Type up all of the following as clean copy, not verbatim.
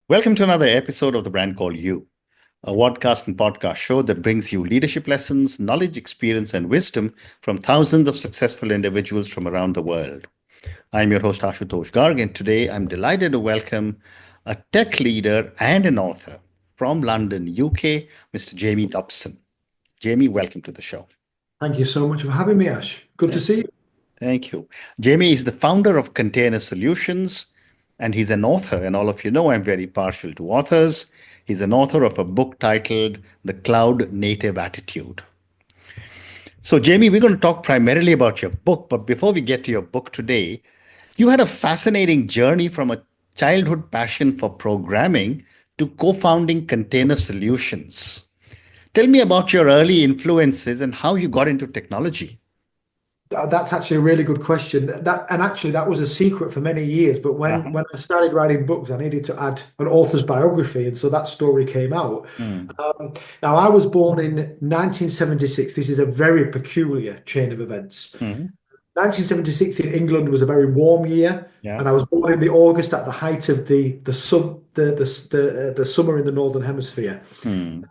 Welcome to another episode of The Brand Called You, a podcast and podcast show that brings you leadership lessons, knowledge, experience, and wisdom from thousands of successful individuals from around the world. I'm your host, Ashutosh Garg, and today I'm delighted to welcome a tech leader and an author from London, UK, Mr. Jamie Dobson. Jamie, welcome to the show. Thank you so much for having me, Ash. Good to see you. Thank you. Jamie is the founder of Container Solutions, and he's an author. And all of you know I'm very partial to authors. He's an author of a book titled The Cloud Native Attitude. So, Jamie, we're going to talk primarily about your book. But before we get to your book today, you had a fascinating journey from a childhood passion for programming to co founding Container Solutions. Tell me about your early influences and how you got into technology. That's actually a really good question. That was a secret for many years. But Uh-huh. when I started writing books, I needed to add an author's biography, and so that story came out. Mm. Now, I was born in 1976. This is a very peculiar chain of events. Mhm. 1976 in England was a very warm year, Yeah. and I was born in the August at the height of the summer in the Northern Hemisphere. Mm.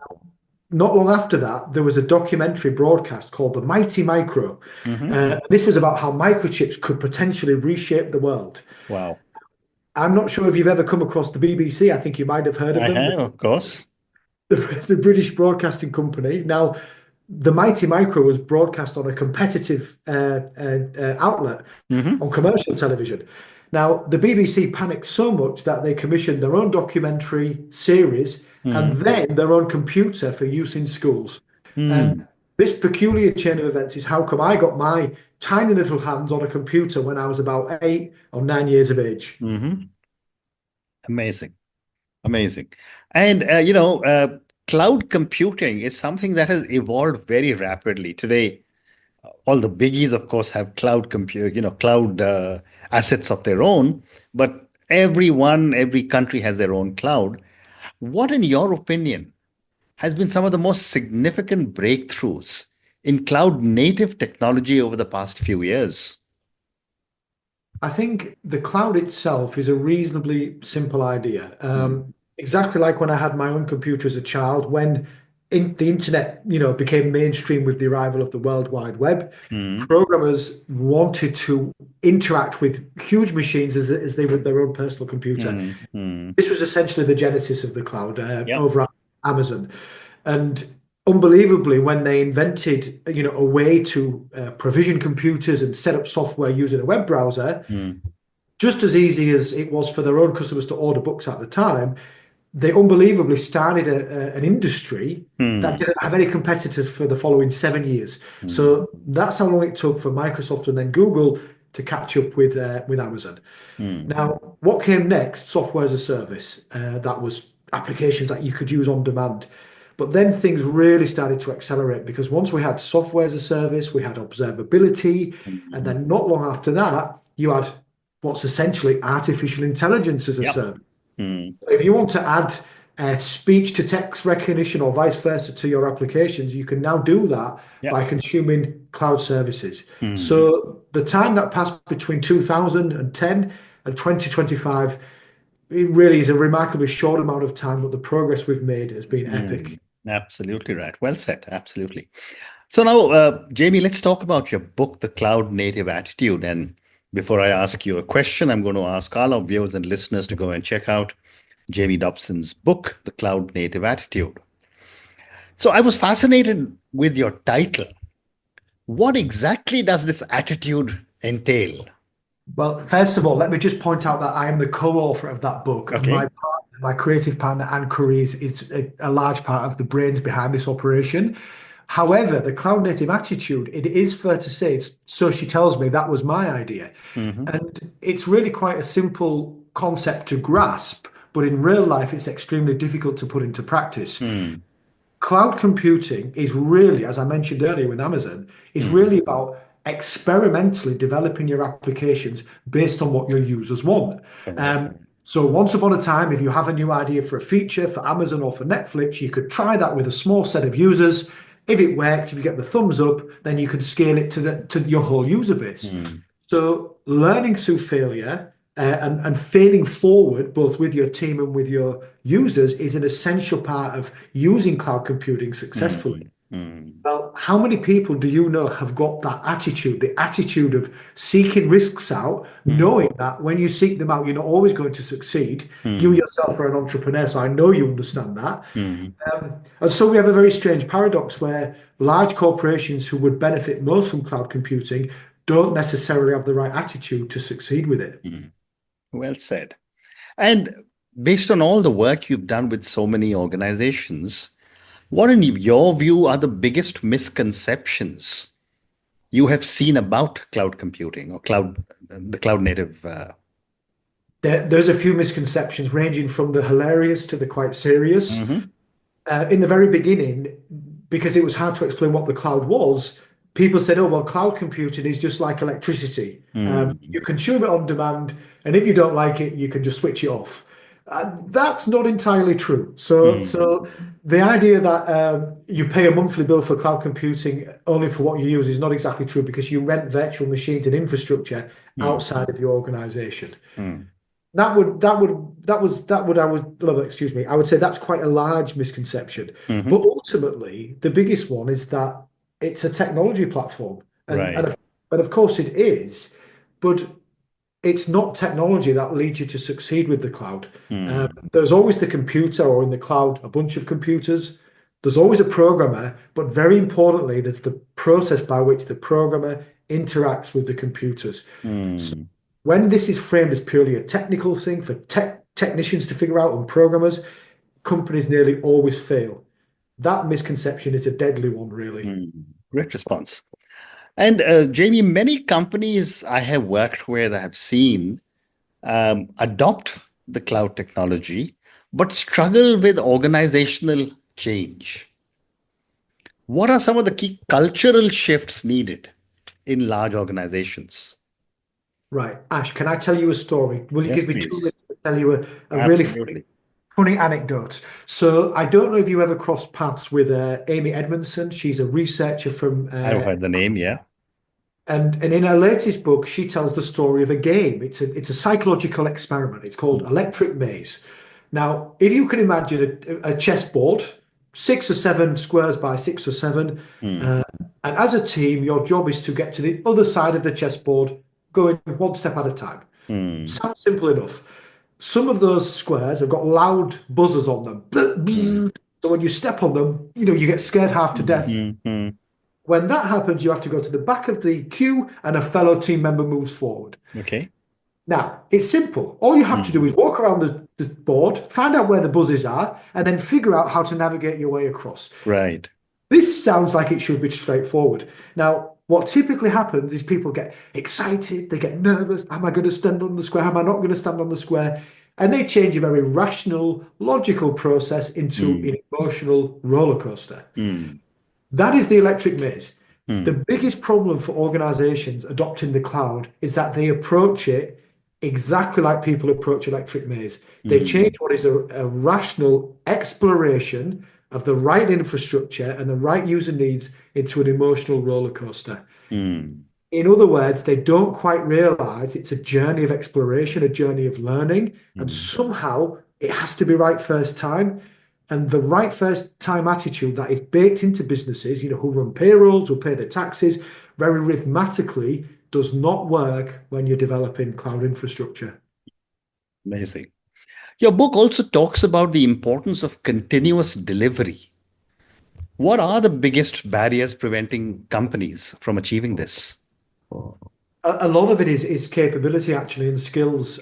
Not long after that, there was a documentary broadcast called The Mighty Micro. Mhm. This was about how microchips could potentially reshape the world. Wow. I'm not sure if you've ever come across the BBC. I think you might have heard of I them, have, of course. the British Broadcasting Company. Now, The Mighty Micro was broadcast on a competitive outlet Hmm. on commercial television. Now, the BBC panicked so much that they commissioned their own documentary series and Mm. then their own computer for use in schools. And Mm. this peculiar chain of events is how come I got my tiny little hands on a computer when I was about 8 or 9 years of age. Hmm. Amazing. Amazing. And, cloud computing is something that has evolved very rapidly. Today, all the biggies, of course, have cloud compute, cloud assets of their own, but every country has their own cloud. What, in your opinion, has been some of the most significant breakthroughs in cloud native technology over the past few years? I think the cloud itself is a reasonably simple idea. Mm. Exactly like when I had my own computer as a child, when the internet, became mainstream with the arrival of the World Wide Web, Mm. programmers wanted to interact with huge machines as they would their own personal computer. Mm. Mm. This was essentially the genesis of the cloud Yep. over at Amazon. And unbelievably, when they invented, a way to provision computers and set up software using a web browser, Mm. just as easy as it was for their own customers to order books at the time, they unbelievably started an industry that Mm. didn't have any competitors for the following 7 years. Mm. So that's how long it took for Microsoft and then Google to catch up with Amazon. Mm. Now, what came next? Software as a service. That was applications that you could use on demand. But then things really started to accelerate because once we had software as a service, we had observability, and Mm. then not long after that, you had what's essentially artificial intelligence as a Yep. service. Mm. If you want to add speech to text recognition or vice versa to your applications, you can now do that Yep. by consuming cloud services. Mm. So the time that passed between 2010 and 2025, it really is a remarkably short amount of time, but the progress we've made has been epic. Mm. Absolutely right. Well said. Absolutely. So now, Jamie, let's talk about your book, The Cloud Native Attitude. And before I ask you a question, I'm going to ask all our viewers and listeners to go and check out Jamie Dobson's book, The Cloud Native Attitude. So I was fascinated with your title. What exactly does this attitude entail? Well, first of all, let me just point out that I am the co-author of that book, and Okay. my creative partner Anne Curry is a large part of the brains behind this operation. However, the cloud native attitude, it is fair to say, so she tells me that was my idea. Hmm. And it's really quite a simple concept to grasp, but in real life, it's extremely difficult to put into practice. Mm. Cloud computing is really, as I mentioned earlier with Amazon, is Mm. really about experimentally developing your applications based on what your users want. Correct. Um, so once upon a time, if you have a new idea for a feature for Amazon or for Netflix, you could try that with a small set of users. If it worked, if you get the thumbs up, then you can scale it to your whole user base. Mm. So learning through failure and failing forward, both with your team and with your users, is an essential part of using cloud computing successfully. Mm, mm, Well, how many people do you know have got that attitude, the attitude of seeking risks out, mm, knowing that when you seek them out, you're not always going to succeed? You mm, yourself are an entrepreneur, so I know you understand that. mm, And so we have a very strange paradox where large corporations who would benefit most from cloud computing don't necessarily have the right attitude to succeed with it. mm. Well said. And based on all the work you've done with so many organizations, what, in your view, are the biggest misconceptions you have seen about cloud computing or the cloud native? There's a few misconceptions ranging from the hilarious to the quite serious. Mhm, In the very beginning, because it was hard to explain what the cloud was, people said, oh, well, cloud computing is just like electricity. mm, You consume it on demand, and if you don't like it, you can just switch it off. That's not entirely true. So mm, the idea that you pay a monthly bill for cloud computing only for what you use is not exactly true because you rent virtual machines and infrastructure mm, outside of your organization. mm, I would, well, excuse me, I would say that's quite a large misconception. mhm. But ultimately, the biggest one is that it's a technology platform. Right. And of course it is, but it's not technology that leads you to succeed with the cloud. Mm, There's always the computer, or in the cloud, a bunch of computers. There's always a programmer, but very importantly, there's the process by which the programmer interacts with the computers. So mm, when this is framed as purely a technical thing for technicians to figure out and programmers, companies nearly always fail. That misconception is a deadly one, really. mm. Great response. And Jamie, many companies I have worked with, I have seen adopt the cloud technology, but struggle with organizational change. What are some of the key cultural shifts needed in large organizations? Right. Ash, can I tell you a story? Will you Yes, give me two please. minutes to tell you a really Absolutely. funny anecdote? So I don't know if you ever crossed paths with Amy Edmondson. She's a researcher from I've heard the name, yeah. and in her latest book, she tells the story of a game. It's a psychological experiment. It's called Electric Maze. Now, if you can imagine a chessboard, 6 or 7 squares by 6 or 7, Mm, uh, and as a team, your job is to get to the other side of the chessboard, going one step at a time. mm, Sounds simple enough. Some of those squares have got loud buzzers on mm, them. So when you step on them, you get scared half to mm, death. mm, mm. When that happens, you have to go to the back of the queue and a fellow team member moves forward. Okay. Now, it's simple. All you have to do Mm, is walk around the board, find out where the buzzes are, and then figure out how to navigate your way across. right. This sounds like it should be straightforward. Now, what typically happens is people get excited, they get nervous. Am I going to stand on the square? Am I not going to stand on the square? And they change a very rational, logical process into Mm, an emotional roller coaster. mm, That is the electric maze. The mm, biggest problem for organizations adopting the cloud is that they approach it exactly like people approach electric maze. They change mm, what is a rational exploration of the right infrastructure and the right user needs into an emotional roller coaster. mm, In other words, they don't quite realize it's a journey of exploration, a journey of learning, and mm. somehow it has to be right first time. And the right first time attitude that is baked into businesses, who run payrolls, who pay their taxes, very rhythmically does not work when you're developing cloud infrastructure. Amazing. Your book also talks about the importance of continuous delivery. What are the biggest barriers preventing companies from achieving this? A lot of it is capability actually and skills.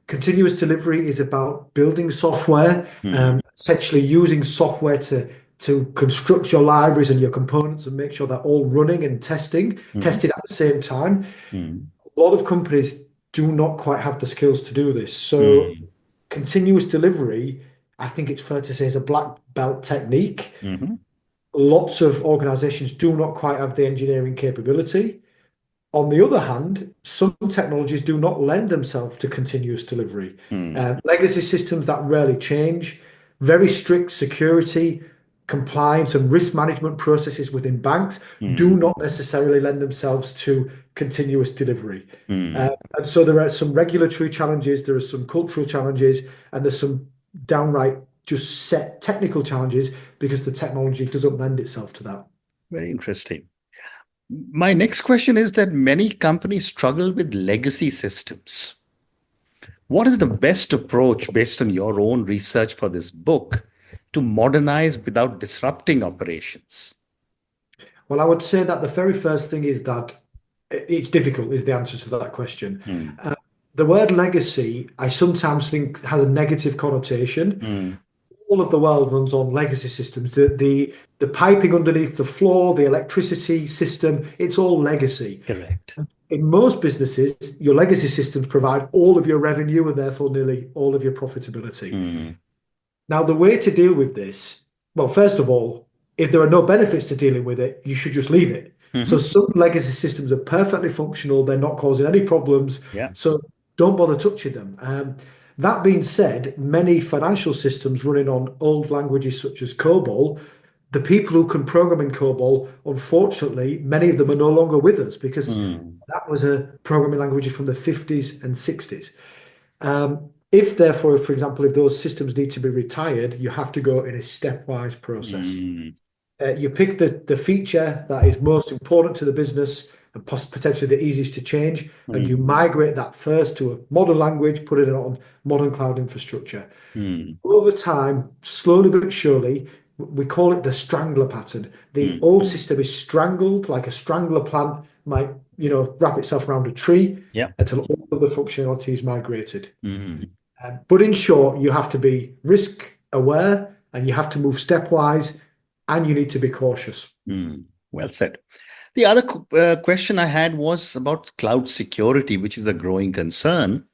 Continuous delivery is about building software, Mm, essentially using software to construct your libraries and your components and make sure they're all running and mhm, tested at the same time. mm, A lot of companies do not quite have the skills to do this. So mm, continuous delivery, I think it's fair to say, is a black belt technique. mhm, Lots of organizations do not quite have the engineering capability. On the other hand, some technologies do not lend themselves to continuous delivery. mm, Legacy systems that rarely change, very strict security, compliance and risk management processes within banks do not necessarily lend themselves to continuous delivery. And so there are some regulatory challenges, there are some cultural challenges, and there's some downright just set technical challenges because the technology doesn't lend itself to that. Very interesting. My next question is that many companies struggle with legacy systems. What is the best approach based on your own research for this book to modernize without disrupting operations? Well, I would say that the very first thing is that it's difficult, is the answer to that question. The word legacy, I sometimes think, has a negative connotation. All of the world runs on legacy systems. The piping underneath the floor, the electricity system, it's all legacy. Correct. In most businesses, your legacy systems provide all of your revenue and therefore nearly all of your profitability. Now, the way to deal with this, well, first of all, if there are no benefits to dealing with it, you should just leave it. So some legacy systems are perfectly functional. They're not causing any problems. So don't bother touching them. That being said, many financial systems running on old languages such as COBOL, the people who can program in COBOL, unfortunately, many of them are no longer with us because that was a programming language from the 50s and 60s. If therefore, for example, if those systems need to be retired, you have to go in a stepwise process. You pick the feature that is most important to the business and potentially the easiest to change, and you migrate that first to a modern language, put it on modern cloud infrastructure. Over time, slowly but surely, we call it the strangler pattern. The old system is strangled like a strangler plant might, wrap itself around a tree until all of the functionality is migrated. But in short, you have to be risk aware and you have to move stepwise and you need to be cautious. Well said. The other question I had was about cloud security, which is a growing concern.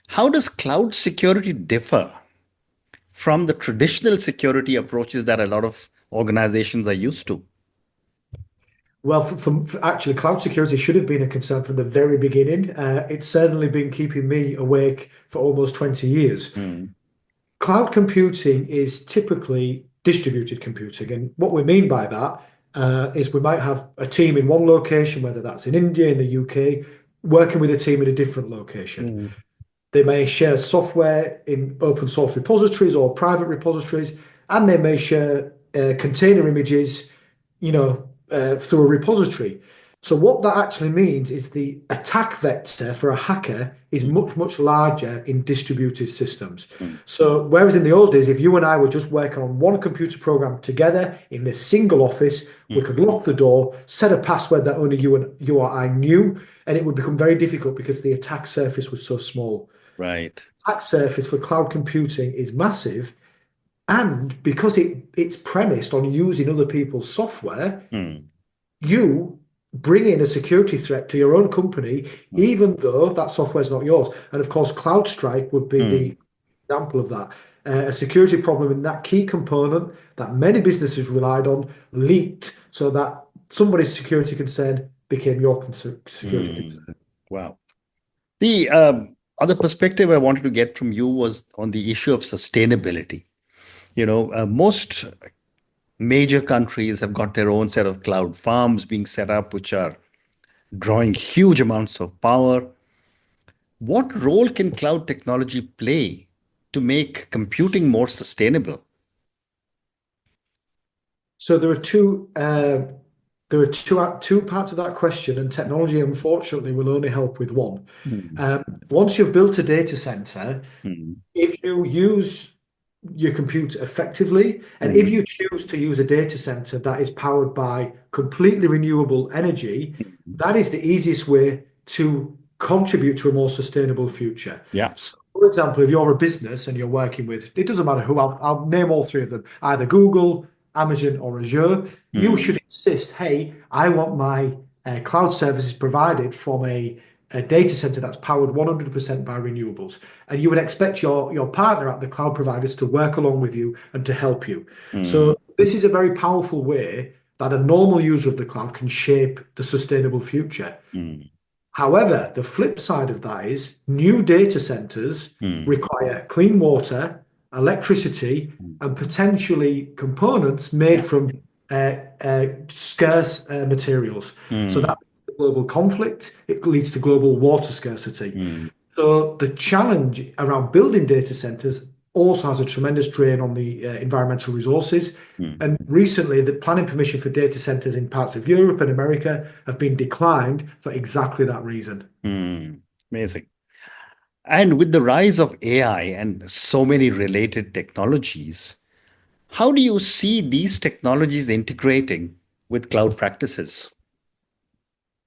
How does cloud security differ from the traditional security approaches that a lot of organizations are used to? Well, actually, cloud security should have been a concern from the very beginning. It's certainly been keeping me awake for almost 20 years. Cloud computing is typically distributed computing. And what we mean by that is we might have a team in one location, whether that's in India, in the UK, working with a team in a different location. They may share software in open source repositories or private repositories, and they may share container images, through a repository. So what that actually means is the attack vector for a hacker is much, much larger in distributed systems. So whereas in the old days, if you and I were just working on one computer program together in a single office, we could lock the door, set a password that only you or I knew, and it would become very difficult because the attack surface was so small. Right. Attack surface for cloud computing is massive. And because it's premised on using other people's software, you bring in a security threat to your own company, even though that software is not yours. And of course, CrowdStrike would be the example of that. A security problem in that key component that many businesses relied on leaked so that somebody's security concern became your security concern. Wow. The other perspective I wanted to get from you was on the issue of sustainability. Most major countries have got their own set of cloud farms being set up, which are drawing huge amounts of power. What role can cloud technology play to make computing more sustainable? So there are two parts of that question, and technology, unfortunately, will only help with one. Once you've built a data center, if you use your computer effectively, and if you choose to use a data center that is powered by completely renewable energy, that is the easiest way to contribute to a more sustainable future. So, for example, if you're a business and you're working with, it doesn't matter who, I'll name all three of them, either Google, Amazon, or Azure, you should insist, hey, I want my cloud services provided from a data center that's powered 100% by renewables. And you would expect your partner at the cloud providers to work along with you and to help you. So this is a very powerful way that a normal user of the cloud can shape the sustainable future. However, the flip side of that is new data centers require clean water electricity, Mm. and potentially components made Yeah. from scarce materials. So Mm. that leads to global conflict, it leads to global water scarcity. Mm. So the challenge around building data centers also has a tremendous drain on the environmental resources. Mm. And recently, the planning permission for data centers in parts of Europe and America have been declined for exactly that reason. Mm. Amazing. And with the rise of AI and so many related technologies, how do you see these technologies integrating with cloud practices?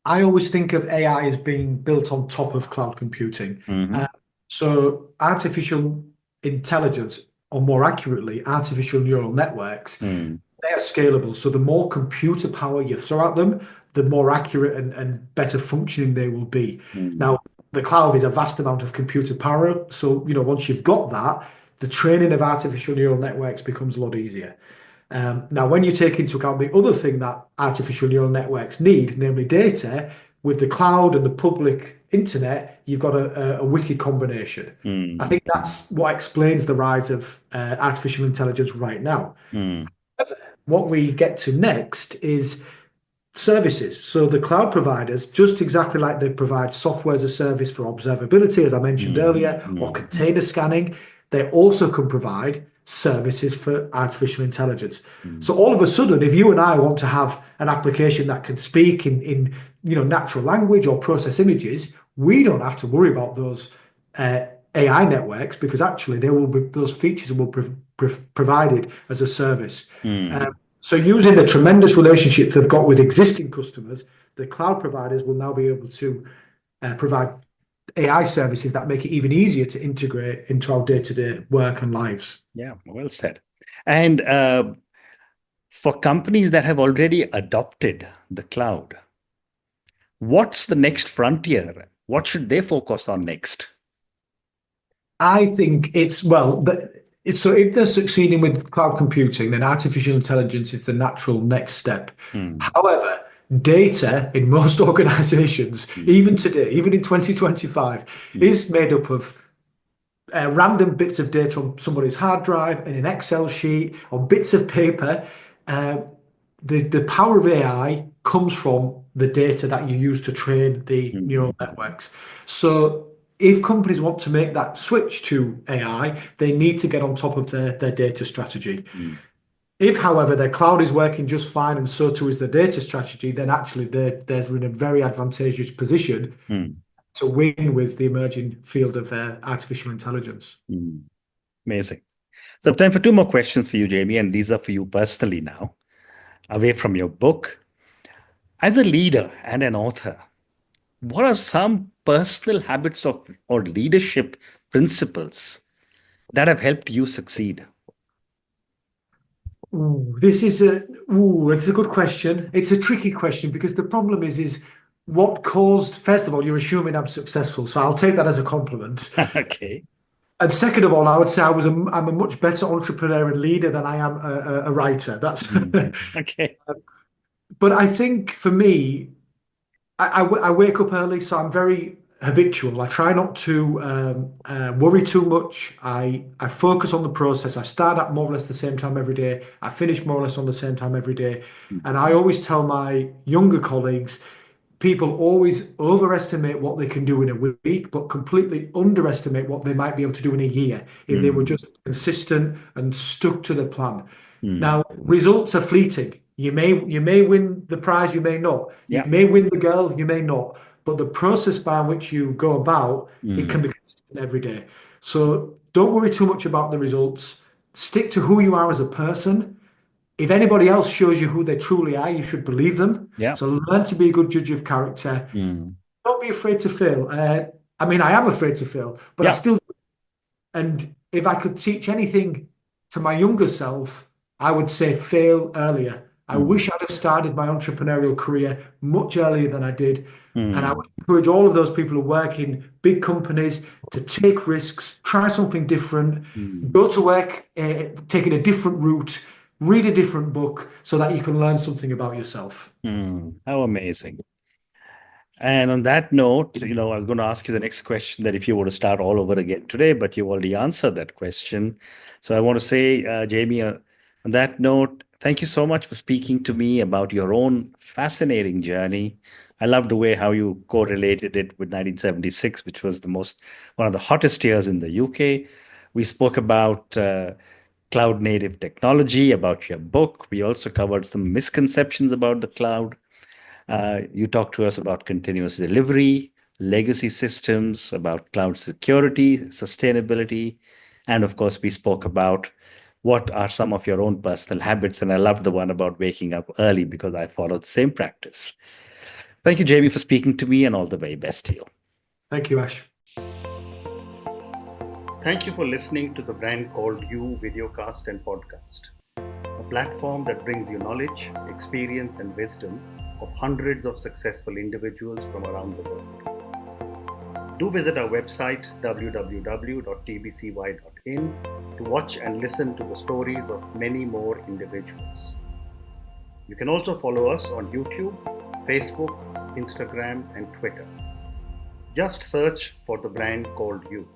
I always think of AI as being built on top of cloud computing. Hmm. Uh, so artificial intelligence, or more accurately, artificial neural networks, Mm. they are scalable. So the more computer power you throw at them, the more accurate and better functioning they will be. Mm. Now, the cloud is a vast amount of computer power. So, once you've got that, the training of artificial neural networks becomes a lot easier. Now, when you take into account the other thing that artificial neural networks need, namely data, with the cloud and the public internet, you've got a wicked combination. I Mm. think that's what explains the rise of artificial intelligence right now. Mm. What we get to next is services. So the cloud providers, just exactly like they provide software as a service for observability, as I mentioned Mm. earlier, or Mm. container scanning, they also can provide services for artificial intelligence. Mm. So all of a sudden, if you and I want to have an application that can speak in natural language or process images, we don't have to worry about those AI networks because actually they will be those features will be provided as a service. Mm. So using the tremendous relationships they've got with existing customers, the cloud providers will now be able to provide AI services that make it even easier to integrate into our day-to-day work and lives. Yeah, well said. And for companies that have already adopted the cloud, what's the next frontier? What should they focus on next? I think so if they're succeeding with cloud computing, then artificial intelligence is the natural next step. Mm. However, data in most organizations, Mm. even today, even in 2025, Mm. is made up of random bits of data on somebody's hard drive in an Excel sheet or bits of paper. Uh, the power of AI comes from the data that you use to train the Mm. neural networks. So if companies want to make that switch to AI, they need to get on top of their data strategy. Mm. If, however, their cloud is working just fine and so too is their data strategy, then actually they're in a very advantageous position Mm. to win with the emerging field of artificial intelligence. Mm. Amazing. So, I have time for two more questions for you, Jamie, and these are for you personally now, away from your book. As a leader and an author, what are some personal habits of or leadership principles that have helped you succeed? It's a good question. It's a tricky question because the problem is what caused, first of all, you're assuming I'm successful, so I'll take that as a compliment. Okay. And second of all, I would say I'm a much better entrepreneur and leader than I am a writer. That's, Mm. Okay. but I think for me, I wake up early, so I'm very habitual. I try not to worry too much. I focus on the process. I start at more or less the same time every day. I finish more or less on the same time every day. Mm. And I always tell my younger colleagues, people always overestimate what they can do in a week, but completely underestimate what they might be able to do in a year if they were Mm. just consistent and stuck to the plan. Mm. Now, results are fleeting. You may win the prize, you may not. You Yeah. may win the girl, you may not. But the process by which you go about, it Mm. can be consistent every day. So don't worry too much about the results. Stick to who you are as a person. If anybody else shows you who they truly are, you should believe them. Yeah. So learn to be a good judge of character. Mm. Don't be afraid to fail. I mean, I am afraid to fail, but I Yeah. still. And if I could teach anything to my younger self, I would say fail earlier. I Mm. wish I'd have started my entrepreneurial career much earlier than I did. And I Mm. would encourage all of those people who work in big companies to take risks, try something different, Mm. go to work, taking a different route, read a different book so that you can learn something about yourself. Mm. How amazing. And on that note, I was going to ask you the next question that if you were to start all over again today, but you already answered that question. So I want to say, Jamie, on that note, thank you so much for speaking to me about your own fascinating journey. I love the way how you correlated it with 1976, which was one of the hottest years in the UK. We spoke about cloud native technology, about your book. We also covered some misconceptions about the cloud. You talked to us about continuous delivery, legacy systems, about cloud security, sustainability, and of course, we spoke about what are some of your own personal habits. And I loved the one about waking up early because I follow the same practice. Thank you, Jamie, for speaking to me, and all the very best to you. Thank you, Ash. Thank you for listening to the Brand Called You videocast and podcast, a platform that brings you knowledge, experience, and wisdom of hundreds of successful individuals from around the world. Do visit our website www.tbcy.in to watch and listen to the stories of many more individuals. You can also follow us on YouTube, Facebook, Instagram, and Twitter. Just search for the Brand Called You.